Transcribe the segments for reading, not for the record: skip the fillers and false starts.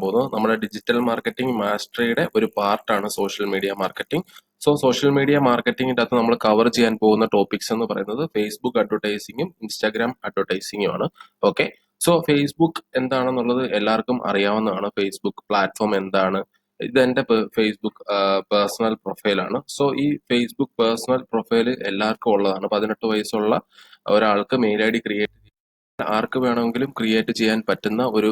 പോകുന്നത് നമ്മുടെ digital marketing മാസ്റ്ററിയുടെ ഒരു പാർട്ടാണ് social media marketing. So social media മാർക്കറ്റിംഗിന്റെ അകത്ത് നമ്മൾ കവർ ചെയ്യാൻ പോകുന്ന ടോപ്പിക്സ് എന്ന് പറയുന്നത് ഫേസ്ബുക്ക് അഡ്വർടൈസിങ്ങും ഇൻസ്റ്റാഗ്രാം അഡ്വർടൈസിങ്ങും ആണ്. ഓക്കെ, സോ ഫേസ്ബുക്ക് എന്താണെന്നുള്ളത് എല്ലാവർക്കും അറിയാവുന്നതാണ്. ഫേസ്ബുക്ക് പ്ലാറ്റ്ഫോം എന്താണ്? ഇതെന്റെ ഫേസ്ബുക്ക് പേഴ്സണൽ പ്രൊഫൈലാണ്. സോ ഈ ഫേസ്ബുക്ക് പേഴ്സണൽ പ്രൊഫൈൽ എല്ലാവർക്കും ഉള്ളതാണ്. 18 വയസ്സുള്ള ഒരാൾക്ക് മെയിൽ ഐ ഡി ക്രിയേറ്റ് ആർക്ക് വേണമെങ്കിലും ക്രിയേറ്റ് ചെയ്യാൻ പറ്റുന്ന ഒരു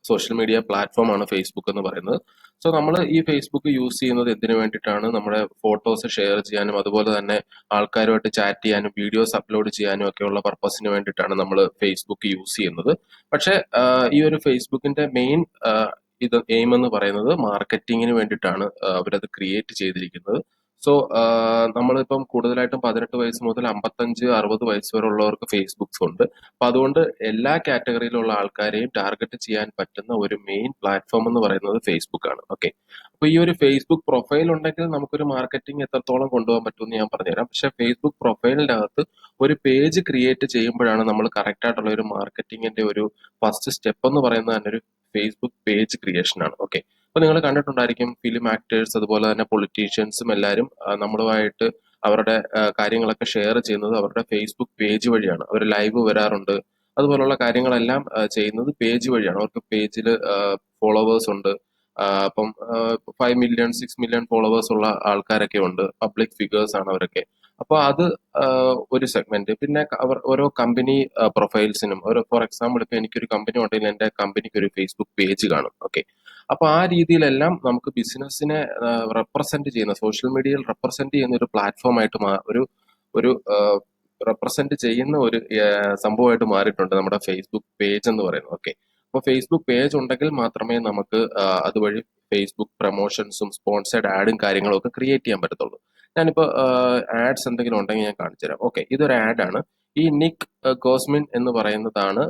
സോഷ്യൽ മീഡിയ പ്ലാറ്റ്ഫോം ആണ് ഫേസ്ബുക്ക് എന്ന് പറയുന്നത്. സോ നമ്മൾ ഈ ഫേസ്ബുക്ക് യൂസ് ചെയ്യുന്നത് എന്തിനു വേണ്ടിയിട്ടാണ്? നമ്മുടെ ഫോട്ടോസ് ഷെയർ ചെയ്യാനും അതുപോലെ തന്നെ ആൾക്കാരുമായിട്ട് ചാറ്റ് ചെയ്യാനും വീഡിയോസ് അപ്ലോഡ് ചെയ്യാനും ഒക്കെയുള്ള പർപ്പസിന് വേണ്ടിയിട്ടാണ് നമ്മൾ ഫേസ്ബുക്ക് യൂസ് ചെയ്യുന്നത്. പക്ഷെ ഈ ഒരു ഫേസ്ബുക്കിന്റെ മെയിൻ ഇത് എയിം എന്ന് പറയുന്നത് മാർക്കറ്റിങ്ങിന് വേണ്ടിയിട്ടാണ് അവരത് ക്രിയേറ്റ് ചെയ്തിരിക്കുന്നത്. സോ നമ്മളിപ്പം കൂടുതലായിട്ടും 18 വയസ്സ് മുതൽ 55-60 വയസ്സ് വരെ ഉള്ളവർക്ക് ഫേസ്ബുക്സ് ഉണ്ട്. അപ്പൊ അതുകൊണ്ട് എല്ലാ കാറ്റഗറിയിലുള്ള ആൾക്കാരെയും ടാർഗറ്റ് ചെയ്യാൻ പറ്റുന്ന ഒരു മെയിൻ പ്ലാറ്റ്ഫോം എന്ന് പറയുന്നത് ഫേസ്ബുക്ക് ആണ്. ഓക്കെ, അപ്പൊ ഈ ഒരു ഫേസ്ബുക്ക് പ്രൊഫൈൽ ഉണ്ടെങ്കിൽ നമുക്കൊരു മാർക്കറ്റിംഗ് എത്രത്തോളം കൊണ്ടുപോകാൻ പറ്റുമെന്ന് ഞാൻ പറഞ്ഞുതരാം. പക്ഷെ ഫേസ്ബുക്ക് പ്രൊഫൈലിന്റെ അകത്ത് ഒരു പേജ് ക്രിയേറ്റ് ചെയ്യുമ്പോഴാണ് നമ്മൾ കറക്റ്റ് ആയിട്ടുള്ള ഒരു മാർക്കറ്റിംഗിന്റെ ഒരു ഫസ്റ്റ് സ്റ്റെപ്പ് എന്ന് പറയുന്നത് തന്നെ ഒരു ഫേസ്ബുക്ക് പേജ് ക്രിയേഷൻ ആണ്. ഓക്കെ, അപ്പൊ നിങ്ങൾ കണ്ടിട്ടുണ്ടായിരിക്കും ഫിലിം ആക്ടേഴ്സ് അതുപോലെ തന്നെ പൊളിറ്റീഷ്യൻസും എല്ലാവരും നമ്മളുമായിട്ട് അവരുടെ കാര്യങ്ങളൊക്കെ ഷെയർ ചെയ്യുന്നത് അവരുടെ ഫേസ്ബുക്ക് പേജ് വഴിയാണ്. അവർ ലൈവ് വരാറുണ്ട്, അതുപോലുള്ള കാര്യങ്ങളെല്ലാം ചെയ്യുന്നത് പേജ് വഴിയാണ്. അവർക്ക് പേജിൽ ഫോളോവേഴ്സ് ഉണ്ട്. അപ്പം 5 മില്യൺ 6 മില്യൺ ഫോളോവേഴ്സ് ഉള്ള ആൾക്കാരൊക്കെ ഉണ്ട്. പബ്ലിക് ഫിഗേഴ്സ് ആണ് അവരൊക്കെ. അപ്പൊ അത് ഒരു സെഗ്മെന്റ്. പിന്നെ അവർ ഓരോ കമ്പനി പ്രൊഫൈൽസിനും ഓരോ, ഫോർ എക്സാമ്പിൾ ഇപ്പൊ എനിക്കൊരു കമ്പനി ഉണ്ടെങ്കിൽ എന്റെ കമ്പനിക്ക് ഒരു ഫേസ്ബുക്ക് പേജ് കാണും. ഓക്കെ, അപ്പൊ ആ രീതിയിലെല്ലാം നമുക്ക് ബിസിനസ്സിനെ റെപ്രസെന്റ് ചെയ്യുന്ന, സോഷ്യൽ മീഡിയയിൽ റെപ്രസെന്റ് ചെയ്യുന്ന ഒരു പ്ലാറ്റ്ഫോം ആയിട്ട് ഒരു ഒരു റെപ്രസെന്റ് ചെയ്യുന്ന ഒരു സംഭവമായിട്ട് മാറിയിട്ടുണ്ട് നമ്മുടെ ഫേസ്ബുക്ക് പേജ് എന്ന് പറയുന്നത്. ഓക്കെ, അപ്പോൾ ഫേസ്ബുക്ക് പേജ് ഉണ്ടെങ്കിൽ മാത്രമേ നമുക്ക് അതുവഴി ഫേസ്ബുക്ക് പ്രൊമോഷൻസും സ്പോൺസേഡ് ആഡും കാര്യങ്ങളും ഒക്കെ ക്രിയേറ്റ് ചെയ്യാൻ പറ്റത്തുള്ളൂ. ഞാനിപ്പോ ആഡ്സ് എന്തെങ്കിലും ഉണ്ടെങ്കിൽ ഞാൻ കാണിച്ചു തരാം. ഓക്കെ, ഇതൊരു ആഡാണ്. ഈ നിക് ഗോസ്മിൻ എന്ന് പറയുന്നതാണ്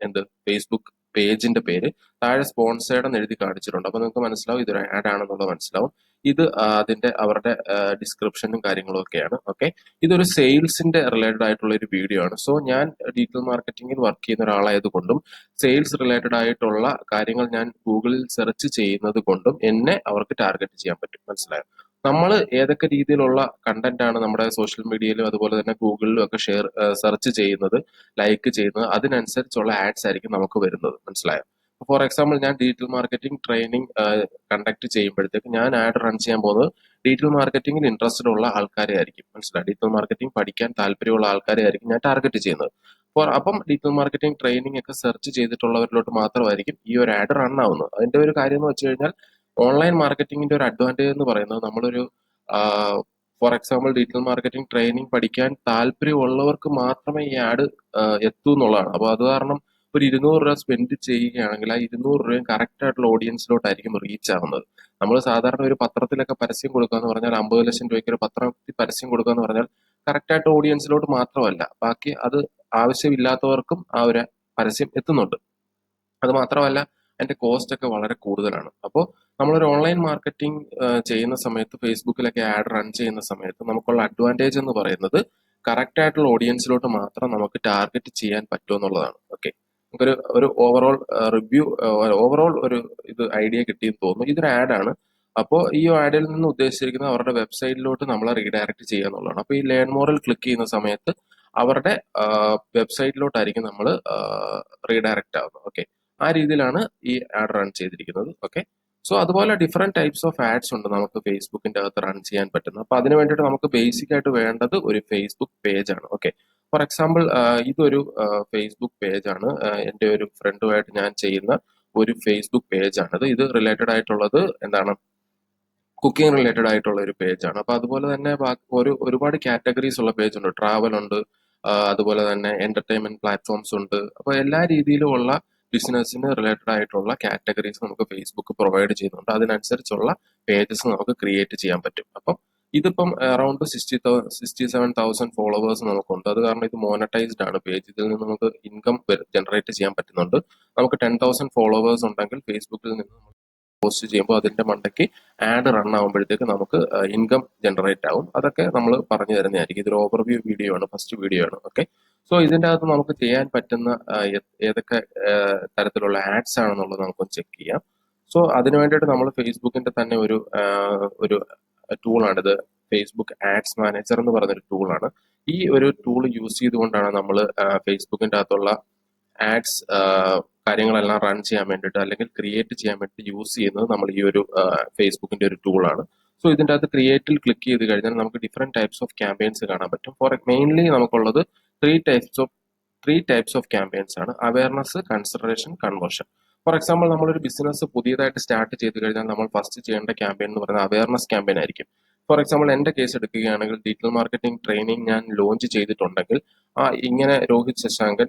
എന്ത് ഫേസ്ബുക്ക് പേജിന്റെ പേര്. താഴെ സ്പോൺസേഡ് എന്ന് എഴുതി കാണിച്ചിട്ടുണ്ട്. അപ്പൊ നിങ്ങൾക്ക് മനസ്സിലാവും ഇതൊരു ആഡ് ആണെന്നുള്ളത് മനസ്സിലാവും. ഇത് അതിന്റെ അവരുടെ ഡിസ്ക്രിപ്ഷനും കാര്യങ്ങളും ഒക്കെയാണ്. ഓക്കെ, ഇതൊരു സെയിൽസിന്റെ റിലേറ്റഡ് ആയിട്ടുള്ള ഒരു വീഡിയോ ആണ്. സോ ഞാൻ ഡിജിറ്റൽ മാർക്കറ്റിംഗിൽ വർക്ക് ചെയ്യുന്ന ഒരാളായതുകൊണ്ടും സെയിൽസ് റിലേറ്റഡ് ആയിട്ടുള്ള കാര്യങ്ങൾ ഞാൻ ഗൂഗിളിൽ സെർച്ച് ചെയ്യുന്നത് കൊണ്ടും എന്നെ അവർക്ക് ടാർഗറ്റ് ചെയ്യാൻ പറ്റും. മനസ്സിലായോ? നമ്മൾ ഏതൊക്കെ രീതിയിലുള്ള കണ്ടന്റ് ആണ് നമ്മുടെ സോഷ്യൽ മീഡിയയിലും അതുപോലെ തന്നെ ഗൂഗിളിലും ഒക്കെ സെർച്ച് ചെയ്യുന്നത്, ലൈക്ക് ചെയ്യുന്നത്, അതിനനുസരിച്ചുള്ള ആഡ്സ് ആയിരിക്കും നമുക്ക് വരുന്നത്. മനസ്സിലായോ? ഫോർ എക്സാമ്പിൾ ഞാൻ ഡിജിറ്റൽ മാർക്കറ്റിംഗ് ട്രെയിനിങ് കണ്ടക്ട് ചെയ്യുമ്പോഴത്തേക്ക് ഞാൻ ആഡ് റൺ ചെയ്യാൻ പോകുന്നത് ഡിജിറ്റൽ മാർക്കറ്റിംഗിൽ ഇൻട്രസ്റ്റഡ് ഉള്ള ആൾക്കാരെ ആയിരിക്കും. മനസ്സിലായി? ഡിജിറ്റൽ മാർക്കറ്റിംഗ് പഠിക്കാൻ താല്പര്യമുള്ള ആൾക്കാരെ ആയിരിക്കും ഞാൻ ടാർഗറ്റ് ചെയ്യുന്നത്. അപ്പം ഡിജിറ്റൽ മാർക്കറ്റിംഗ് ട്രെയിനിങ് ഒക്കെ സെർച്ച് ചെയ്തിട്ടുള്ളവരിലോട്ട് മാത്രമായിരിക്കും ഈ ഒരു ആഡ് റൺ ആവുന്നത്. അതിന്റെ ഒരു കാര്യം എന്ന് വെച്ച് കഴിഞ്ഞാൽ ഓൺലൈൻ മാർക്കറ്റിംഗിന്റെ ഒരു അഡ്വാൻറ്റേജ് എന്ന് പറയുന്നത് നമ്മളൊരു for example digital marketing training പഠിക്കാൻ താല്പര്യമുള്ളവർക്ക് മാത്രമേ ഈ ആഡ് എത്തൂ എന്നുള്ളതാണ്. അപ്പോൾ അത് കാരണം ഒരു 200 രൂപ സ്പെൻഡ് ചെയ്യുകയാണെങ്കിൽ ആ 200 രൂപയും കറക്റ്റ് ആയിട്ടുള്ള ഓഡിയൻസിലോട്ടായിരിക്കും റീച്ച് ആവുന്നത്. നമ്മൾ സാധാരണ ഒരു പത്രത്തിലൊക്കെ പരസ്യം കൊടുക്കുക എന്ന് പറഞ്ഞാൽ 50 ലക്ഷം രൂപയ്ക്ക് ഒരു പത്രത്തിൽ പരസ്യം കൊടുക്കുക എന്ന് പറഞ്ഞാൽ കറക്റ്റ് ആയിട്ട് ഓഡിയൻസിലോട്ട് മാത്രമല്ല, ബാക്കി അത് ആവശ്യമില്ലാത്തവർക്കും ആ ഒരു പരസ്യം എത്തുന്നുണ്ട്. അത് മാത്രമല്ല അതിന്റെ കോസ്റ്റ് ഒക്കെ വളരെ കൂടുതലാണ്. അപ്പോൾ നമ്മളൊരു ഓൺലൈൻ മാർക്കറ്റിംഗ് ചെയ്യുന്ന സമയത്ത് ഫേസ്ബുക്കിലൊക്കെ ആഡ് റൺ ചെയ്യുന്ന സമയത്ത് നമുക്കുള്ള അഡ്വാൻറ്റേജ് എന്ന് പറയുന്നത് കറക്റ്റ് ആയിട്ടുള്ള ഓഡിയൻസിലോട്ട് മാത്രം നമുക്ക് ടാർഗറ്റ് ചെയ്യാൻ പറ്റുമെന്നുള്ളതാണ്. ഓക്കെ, നമുക്കൊരു ഒരു ഓവറോൾ റിവ്യൂ, ഓവറോൾ ഒരു ഇത് ഐഡിയ കിട്ടിയെന്ന് തോന്നുന്നു. ഇതൊരു ആഡാണ്. അപ്പോൾ ഈ ആഡിൽ നിന്ന് ഉദ്ദേശിച്ചിരിക്കുന്നത് അവരുടെ വെബ്സൈറ്റിലോട്ട് നമ്മളെ റീഡയറക്ട് ചെയ്യുക എന്നുള്ളതാണ്. അപ്പോൾ ഈ ലേൺ മോറിൽ ക്ലിക്ക് ചെയ്യുന്ന സമയത്ത് അവരുടെ വെബ്സൈറ്റിലോട്ടായിരിക്കും നമ്മൾ റീഡയറക്ട് ആവുന്നത്. ഓക്കെ, ആ രീതിയിലാണ് ഈ ആഡ് റൺ ചെയ്തിരിക്കുന്നത്. ഓക്കെ, സോ അതുപോലെ ഡിഫറെന്റ് ടൈപ്സ് ഓഫ് ആഡ്സ് ഉണ്ട് നമുക്ക് ഫേസ്ബുക്കിന്റെ അകത്ത് റൺ ചെയ്യാൻ പറ്റുന്നത്. അപ്പൊ അതിന് വേണ്ടിയിട്ട് നമുക്ക് ബേസിക് ആയിട്ട് വേണ്ടത് ഒരു ഫേസ്ബുക്ക് പേജ് ആണ്. ഓക്കെ, ഫോർ എക്സാമ്പിൾ ഇതൊരു ഫേസ്ബുക്ക് പേജ് ആണ്. എൻ്റെ ഒരു ഫ്രണ്ടുമായിട്ട് ഞാൻ ചെയ്യുന്ന ഒരു ഫേസ്ബുക്ക് പേജ് ആണിത്. ഇത് റിലേറ്റഡ് ആയിട്ടുള്ളത് എന്താണ്? കുക്കിംഗ് റിലേറ്റഡ് ആയിട്ടുള്ള ഒരു പേജ് ആണ്. അപ്പൊ അതുപോലെ തന്നെ ഒരുപാട് കാറ്റഗറീസ് ഉള്ള പേജ് ഉണ്ട്. ട്രാവൽ ഉണ്ട്, അതുപോലെ തന്നെ എന്റർടൈൻമെന്റ് പ്ലാറ്റ്ഫോംസ് ഉണ്ട്. അപ്പൊ എല്ലാ രീതിയിലുമുള്ള ബിസിനസ്സിന് റിലേറ്റഡ് ആയിട്ടുള്ള കാറ്റഗറീസ് നമുക്ക് ഫേസ്ബുക്ക് പ്രൊവൈഡ് ചെയ്യുന്നുണ്ട്. അതിനനുസരിച്ചുള്ള പേജസ് നമുക്ക് ക്രിയേറ്റ് ചെയ്യാൻ പറ്റും. അപ്പം ഇതിപ്പം അറൌണ്ട് 67,000 ഫോളോവേഴ്സ് നമുക്കുണ്ട്. അത് കാരണം ഇത് മോണറ്റൈസ്ഡ് ആണ് പേജ്. ഇതിൽ നിന്ന് നമുക്ക് ഇൻകം ജനറേറ്റ് ചെയ്യാൻ പറ്റുന്നുണ്ട്. നമുക്ക് 10,000 ഫോളോവേഴ്സ് ഉണ്ടെങ്കിൽ ഫേസ്ബുക്കിൽ നിന്ന് പോസ്റ്റ് ചെയ്യുമ്പോൾ അതിന്റെ മണ്ടയ്ക്ക് ആഡ് റൺ ആകുമ്പോഴത്തേക്ക് നമുക്ക് ഇൻകം ജനറേറ്റ് ആവും. അതൊക്കെ നമ്മൾ പറഞ്ഞു തരുന്നതായിരിക്കും. ഇതൊരു ഓവർവ്യൂ വീഡിയോ ആണ്, ഫസ്റ്റ് വീഡിയോ ആണ്. ഓക്കെ, സോ ഇതിൻ്റെ അകത്ത് നമുക്ക് ചെയ്യാൻ പറ്റുന്ന ഏതൊക്കെ തരത്തിലുള്ള ആഡ്സ് ആണെന്നുള്ളത് നമുക്ക് ചെക്ക് ചെയ്യാം. സോ അതിന് വേണ്ടിയിട്ട് നമ്മൾ ഫേസ്ബുക്കിന്റെ തന്നെ ഒരു ടൂളാണിത്. ഫേസ്ബുക്ക് ആഡ്സ് മാനേജർ എന്ന് പറയുന്നൊരു ടൂളാണ്. ഈ ഒരു ടൂൾ യൂസ് ചെയ്തുകൊണ്ടാണ് നമ്മൾ ഫേസ്ബുക്കിന്റെ അകത്തുള്ള ആഡ്സ് കാര്യങ്ങളെല്ലാം റൺ ചെയ്യാൻ വേണ്ടിയിട്ട് അല്ലെങ്കിൽ ക്രിയേറ്റ് ചെയ്യാൻ വേണ്ടി യൂസ് ചെയ്യുന്നത് നമ്മൾ ഈ ഒരു ഫേസ്ബുക്കിന്റെ ഒരു ടൂളാണ്. സോ ഇതിൻ്റെ അകത്ത് ക്രിയേറ്റിൽ ക്ലിക്ക് ചെയ്ത് കഴിഞ്ഞാൽ നമുക്ക് ഡിഫറെന്റ് ടൈപ്സ് ഓഫ് ക്യാമ്പയിൻസ് കാണാൻ പറ്റും. മെയിൻലി നമുക്കുള്ളത് ത്രീ ടൈപ്സ് ഓഫ് ക്യാമ്പയിൻസ് ആണ്: awareness, consideration, conversion. For example, നമ്മളൊരു ബിസിനസ് പുതിയതായിട്ട് സ്റ്റാർട്ട് ചെയ്ത് കഴിഞ്ഞാൽ നമ്മൾ ഫസ്റ്റ് ചെയ്യേണ്ട ക്യാമ്പയിൻ എന്ന് പറയുന്നത് അവയർനെസ് ക്യാമ്പയിൻ ആയിരിക്കും. ഫോർ എക്സാമ്പിൾ, എന്റെ കേസ് എടുക്കുകയാണെങ്കിൽ ഡിജിറ്റൽ മാർക്കറ്റിംഗ് ട്രെയിനിങ് ഞാൻ ലോഞ്ച് ചെയ്തിട്ടുണ്ടെങ്കിൽ ഇങ്ങനെ രോഹിത് ശശാങ്കൻ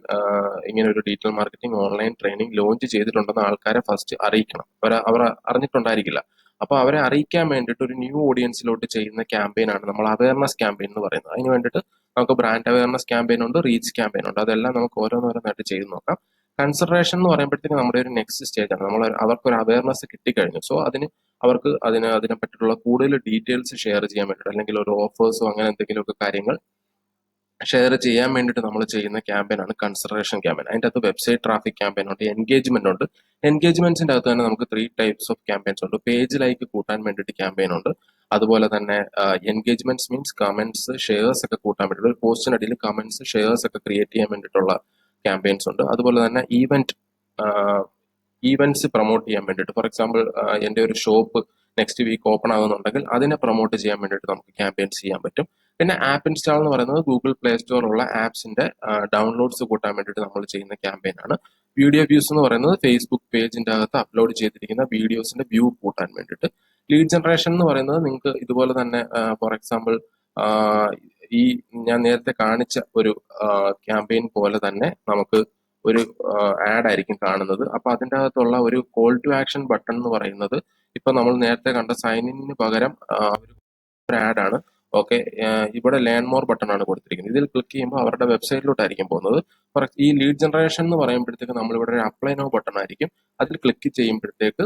ഇങ്ങനെ ഒരു digital marketing online training launch ചെയ്തിട്ടുണ്ടെന്ന് ആൾക്കാരെ ഫസ്റ്റ് അറിയിക്കണം. അവർ അറിഞ്ഞിട്ടുണ്ടായിരിക്കില്ല. അപ്പൊ അവരെ അറിയിക്കാൻ വേണ്ടിയിട്ട് ഒരു ന്യൂ ഓഡിയൻസിലോട്ട് ചെയ്യുന്ന ക്യാമ്പയിനാണ് നമ്മൾ അവയർനെസ് ക്യാമ്പയിൻ എന്ന് പറയുന്നത്. അതിന് വേണ്ടിയിട്ട് നമുക്ക് ബ്രാൻഡ് അവയർനെസ് ക്യാമ്പയിൻ ഉണ്ട്, റീച്ച് ക്യാമ്പയിൻ ഉണ്ട്. അതെല്ലാം നമുക്ക് ഓരോന്നോരോന്നായിട്ട് ചെയ്ത് നോക്കാം. കൺസിഡറേഷൻ എന്ന് പറയുമ്പോഴത്തേക്ക് നമ്മുടെ ഒരു നെക്സ്റ്റ് സ്റ്റേജ് ആണ്. അവർക്ക് ഒരു അവയർനെസ് കിട്ടിക്കഴിഞ്ഞു. സോ അവർക്ക് അതിനെ പറ്റിയിട്ടുള്ള കൂടുതൽ ഡീറ്റെയിൽസ് ഷെയർ ചെയ്യാൻ വേണ്ടിയിട്ട് അല്ലെങ്കിൽ ഒരു ഓഫേഴ്സോ അങ്ങനെ എന്തെങ്കിലുമൊക്കെ കാര്യങ്ങൾ ഷെയർ ചെയ്യാൻ വേണ്ടിയിട്ട് നമ്മൾ ചെയ്യുന്ന ക്യാമ്പയിനാണ് കൺസിഡറേഷൻ ക്യാമ്പയിൻ. അതിൻ്റെ അകത്ത് വെബ്സൈറ്റ് ട്രാഫിക് ക്യാമ്പയിൻ ഉണ്ട്, എൻഗേജ്മെന്റ് ഉണ്ട്. എൻഗേജ്മെന്റ്സിന്റെ അകത്ത് തന്നെ നമുക്ക് 3 ടൈപ്സ് ഓഫ് ക്യാമ്പയിൻസ് ഉണ്ട്. പേജ് ലൈക്ക് കൂട്ടാൻ വേണ്ടിയിട്ട് ക്യാമ്പയിൻ ഉണ്ട്. അതുപോലെ തന്നെ എൻഗേജ്മെന്റ്സ് മീൻസ് കമന്റ്സ്, ഷെയർസ് ഒക്കെ കൂട്ടാൻ വേണ്ടിയിട്ട് ഒരു പോസ്റ്റിനടിയിൽ കമന്റ്സ്, ഷെയർസ് ഒക്കെ ക്രിയേറ്റ് ചെയ്യാൻ വേണ്ടിയിട്ടുള്ള ക്യാമ്പയിൻസ് ഉണ്ട്. അതുപോലെ തന്നെ ഈവന്റ്സ് പ്രൊമോട്ട് ചെയ്യാൻ വേണ്ടിയിട്ട്, ഫോർ എക്സാമ്പിൾ എൻ്റെ ഒരു ഷോപ്പ് നെക്സ്റ്റ് വീക്ക് ഓപ്പൺ ആകുന്നുണ്ടെങ്കിൽ അതിനെ പ്രൊമോട്ട് ചെയ്യാൻ വേണ്ടിയിട്ട് നമുക്ക് ക്യാമ്പയിൻസ് ചെയ്യാൻ പറ്റും. പിന്നെ ആപ്പ് ഇൻസ്റ്റാൾ എന്ന് പറയുന്നത് ഗൂഗിൾ പ്ലേ സ്റ്റോറിലുള്ള ആപ്സിന്റെ ഡൗൺലോഡ്സ് കൂട്ടാൻ വേണ്ടിയിട്ട് നമ്മൾ ചെയ്യുന്ന ക്യാമ്പയിൻ ആണ്. വീഡിയോ വ്യൂസ് എന്ന് പറയുന്നത് ഫേസ്ബുക്ക് പേജിന്റെ അകത്ത് അപ്ലോഡ് ചെയ്തിരിക്കുന്ന വീഡിയോസിന്റെ വ്യൂ കൂട്ടാൻ വേണ്ടിയിട്ട്. ലീഡ് ജനറേഷൻ എന്ന് പറയുന്നത് നിങ്ങൾക്ക് ഇതുപോലെ തന്നെ ഫോർ എക്സാമ്പിൾ ഈ ഞാൻ നേരത്തെ കാണിച്ച ഒരു ക്യാമ്പയിൻ പോലെ തന്നെ നമുക്ക് ഒരു ആഡ് ആയിരിക്കും കാണുന്നത്. അപ്പൊ അതിൻ്റെ അകത്തുള്ള ഒരു കോൾ ടു ആക്ഷൻ ബട്ടൺ എന്ന് പറയുന്നത് ഇപ്പൊ നമ്മൾ നേരത്തെ കണ്ട സൈൻ ഇന്നിന് പകരം ഒരു ആഡ് ആണ്. ഓക്കെ, ഇവിടെ ലേൺ മോർ ബട്ടൺ ആണ് കൊടുത്തിരിക്കുന്നത്. ഇതിൽ ക്ലിക്ക് ചെയ്യുമ്പോൾ അവരുടെ വെബ്സൈറ്റിലോട്ടായിരിക്കും പോകുന്നത്. ഈ ലീഡ് ജനറേഷൻ എന്ന് പറയുമ്പോഴത്തേക്ക് നമ്മളിവിടെ ഒരു അപ്ലൈ നോ ബട്ടൺ ആയിരിക്കും. അതിൽ ക്ലിക്ക് ചെയ്യുമ്പോഴത്തേക്ക്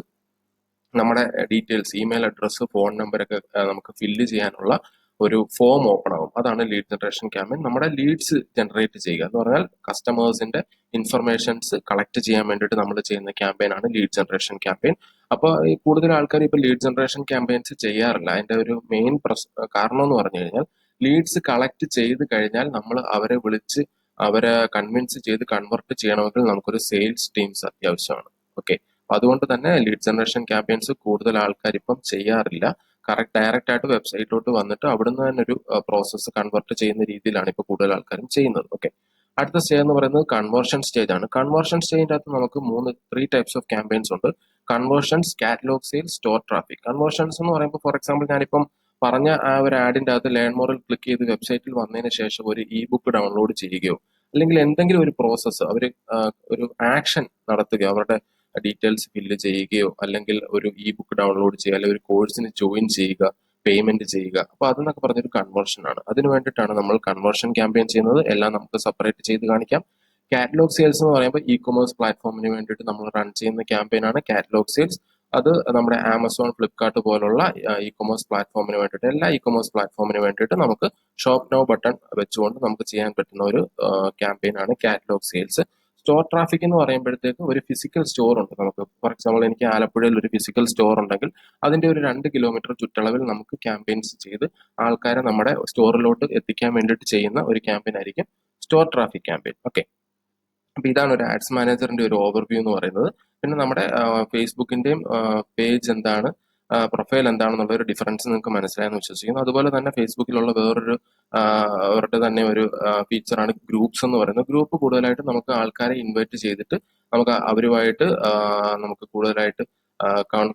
നമ്മുടെ details, email address, phone number ഒക്കെ നമുക്ക് ഫില്ല് ചെയ്യാനുള്ള ഒരു ഫോം ഓപ്പൺ ആകും. അതാണ് ലീഡ് ജനറേഷൻ ക്യാമ്പയിൻ. നമ്മുടെ ലീഡ്സ് ജനറേറ്റ് ചെയ്യുക എന്ന് പറഞ്ഞാൽ കസ്റ്റമേഴ്സിന്റെ ഇൻഫർമേഷൻസ് കളക്ട് ചെയ്യാൻ വേണ്ടിയിട്ട് നമ്മൾ ചെയ്യുന്ന ക്യാമ്പയിൻ ആണ് ലീഡ് ജനറേഷൻ ക്യാമ്പയിൻ. അപ്പോൾ ഈ കൂടുതൽ ആൾക്കാർ ഇപ്പോൾ ലീഡ് ജനറേഷൻ ക്യാമ്പയിൻസ് ചെയ്യാറില്ല. അതിന്റെ ഒരു മെയിൻ കാരണം എന്ന് പറഞ്ഞു കഴിഞ്ഞാൽ ലീഡ്സ് കളക്ട് ചെയ്ത് കഴിഞ്ഞാൽ നമ്മൾ അവരെ വിളിച്ച് അവരെ കൺവിൻസ് ചെയ്ത് കൺവെർട്ട് ചെയ്യണമെങ്കിൽ നമുക്കൊരു സെയിൽസ് ടീംസ് അത്യാവശ്യമാണ്. ഓക്കെ, അതുകൊണ്ട് തന്നെ ലീഡ് ജനറേഷൻ ക്യാമ്പയിൻസ് കൂടുതൽ ആൾക്കാർ ഇപ്പം ചെയ്യാറില്ല. ഡയറക്റ്റ് ആയിട്ട് വെബ്സൈറ്റിലോട്ട് വന്നിട്ട് അവിടുന്ന് തന്നെ ഒരു പ്രോസസ്സ് കൺവെർട്ട് ചെയ്യുന്ന രീതിയിലാണ് ഇപ്പോൾ കൂടുതൽ ആൾക്കാരും ചെയ്യുന്നത്. ഓക്കെ, അടുത്ത സ്റ്റേജ് എന്ന് പറയുന്നത് കൺവേർഷൻ സ്റ്റേജ് ആണ്. കൺവേർഷൻ സ്റ്റേജിന്റെ അകത്ത് നമുക്ക് 3 ടൈപ്സ് ഓഫ് ക്യാമ്പയിൻസ് ഉണ്ട്: conversions, catalogue sales, store traffic. Conversions എന്ന് പറയുമ്പോൾ ഫോർ എക്സാമ്പിൾ ഞാനിപ്പം പറഞ്ഞ ആ ഒരു ആഡിന്റെ അകത്ത് ലേൺ മോറിൽ ക്ലിക്ക് ചെയ്ത് വെബ്സൈറ്റിൽ വന്നതിന് ശേഷം ഒരു ഇ ബുക്ക് ഡൗൺലോഡ് ചെയ്യുകയോ അല്ലെങ്കിൽ എന്തെങ്കിലും ഒരു പ്രോസസ്സ് അവർ ഒരു ആക്ഷൻ നടത്തുകയോ അവരുടെ ഡീറ്റെയിൽസ് ഫില്ല് ചെയ്യുകയോ അല്ലെങ്കിൽ ഒരു ഇ ബുക്ക് ഡൗൺലോഡ് ചെയ്യുക അല്ലെങ്കിൽ ഒരു കോഴ്സിന് ജോയിൻ ചെയ്യുക, പേയ്മെന്റ് ചെയ്യുക, അപ്പൊ അതെന്നൊക്കെ പറഞ്ഞൊരു കൺവേർഷൻ ആണ്. അതിന് വേണ്ടിയിട്ടാണ് നമ്മൾ കൺവേർഷൻ ക്യാമ്പയിൻ ചെയ്യുന്നത്. എല്ലാം നമുക്ക് സെപ്പറേറ്റ് ചെയ്ത് കാണിക്കാം. കാറ്റലോഗ് സെയിൽസ് എന്ന് പറയുമ്പോൾ ഇ കൊമേഴ്സ് പ്ലാറ്റ്ഫോമിന് വേണ്ടിയിട്ട് നമ്മൾ റൺ ചെയ്യുന്ന ക്യാമ്പയിൻ ആണ് കാറ്റലോഗ് സെയിൽസ്. അത് നമ്മുടെ ആമസോൺ, ഫ്ലിപ്കാർട്ട് പോലുള്ള ഇ കൊമേഴ്സ് പ്ലാറ്റ്ഫോമിന് വേണ്ടിയിട്ട്, എല്ലാ ഇ കൊമേഴ്സ് പ്ലാറ്റ്ഫോമിന് വേണ്ടിയിട്ട് നമുക്ക് ഷോപ്പ് നൗ ബട്ടൺ വെച്ചുകൊണ്ട് നമുക്ക് ചെയ്യാൻ പറ്റുന്ന ഒരു ക്യാമ്പയിൻ ആണ് കാറ്റലോഗ് സെയിൽസ്. സ്റ്റോർ ട്രാഫിക് എന്ന് പറയുമ്പോഴത്തേക്ക് ഒരു ഫിസിക്കൽ സ്റ്റോർ ഉണ്ട് നമുക്ക്. ഫോർ എക്സാമ്പിൾ എനിക്ക് ആലപ്പുഴയിൽ ഒരു ഫിസിക്കൽ സ്റ്റോർ ഉണ്ടെങ്കിൽ അതിന്റെ ഒരു 2 കിലോമീറ്റർ ചുറ്റളവിൽ നമുക്ക് ക്യാമ്പയിൻസ് ചെയ്ത് ആൾക്കാരെ നമ്മുടെ സ്റ്റോറിലോട്ട് എത്തിക്കാൻ വേണ്ടിയിട്ട് ചെയ്യുന്ന ഒരു ക്യാമ്പയിൻ ആയിരിക്കും സ്റ്റോർ ട്രാഫിക് ക്യാമ്പയിൻ. ഓക്കെ, അപ്പൊ ഇതാണ് ഒരു ആഡ്സ് മാനേജറിന്റെ ഒരു ഓവർവ്യൂ എന്ന് പറയുന്നത്. പിന്നെ നമ്മുടെ ഫേസ്ബുക്കിന്റെയും പേജ് എന്താണ്, പ്രൊഫൈൽ എന്താണെന്നുള്ള ഒരു ഡിഫറൻസ് നിങ്ങൾക്ക് മനസ്സിലായെന്ന് വിശ്വസിക്കുന്നു. അതുപോലെ തന്നെ ഫേസ്ബുക്കിലുള്ള അവരുടെ തന്നെ ഒരു ഫീച്ചറാണ് ഗ്രൂപ്പ്സ് എന്ന് പറയുന്നത്. ഗ്രൂപ്പ് കൂടുതലായിട്ട് നമുക്ക് ആൾക്കാരെ ഇൻവൈറ്റ് ചെയ്തിട്ട് നമുക്ക് അവരുമായിട്ട് നമുക്ക് കൂടുതലായിട്ട്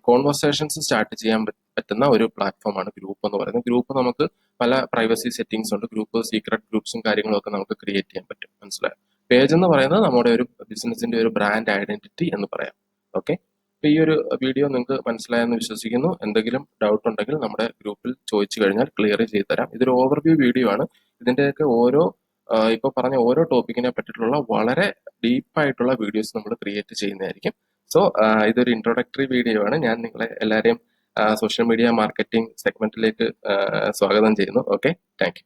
കോൺവെർസേഷൻസ് സ്റ്റാർട്ട് ചെയ്യാൻ പറ്റുന്ന ഒരു പ്ലാറ്റ്ഫോമാണ് ഗ്രൂപ്പ് എന്ന് പറയുന്നത്. ഗ്രൂപ്പ് നമുക്ക് പല പ്രൈവസി സെറ്റിംഗ്സ് ഉണ്ട്. ഗ്രൂപ്പ് സീക്രട്ട് ഗ്രൂപ്പ്സും കാര്യങ്ങളും ഒക്കെ നമുക്ക് ക്രിയേറ്റ് ചെയ്യാൻ പറ്റും. മനസ്സിലായോ? പേജ് എന്ന് പറയുന്നത് നമ്മുടെ ഒരു ബിസിനസിന്റെ ഒരു ബ്രാൻഡ് ഐഡന്റിറ്റി എന്ന് പറയാം. ഓക്കെ, അപ്പൊ ഈ ഒരു വീഡിയോ നിങ്ങൾക്ക് മനസ്സിലായെന്ന് വിശ്വസിക്കുന്നു. എന്തെങ്കിലും ഡൗട്ട് ഉണ്ടെങ്കിൽ നമ്മുടെ ഗ്രൂപ്പിൽ ചോദിച്ചു കഴിഞ്ഞാൽ ക്ലിയർ ചെയ്ത് തരാം. ഇതൊരു ഓവർവ്യൂ വീഡിയോ ആണ്. ഇതിന്റെയൊക്കെ ഇപ്പൊ പറഞ്ഞ ഓരോ ടോപ്പിക്കിനെ പറ്റിയിട്ടുള്ള വളരെ ഡീപ്പായിട്ടുള്ള വീഡിയോസ് നമ്മൾ ക്രിയേറ്റ് ചെയ്യുന്നതായിരിക്കും. സോ ഇതൊരു ഇൻട്രൊഡക്ടറി വീഡിയോ ആണ്. ഞാൻ നിങ്ങളെ എല്ലാവരെയും സോഷ്യൽ മീഡിയ മാർക്കറ്റിംഗ് സെഗ്മെന്റിലേക്ക് സ്വാഗതം ചെയ്യുന്നു. Okay, thank you.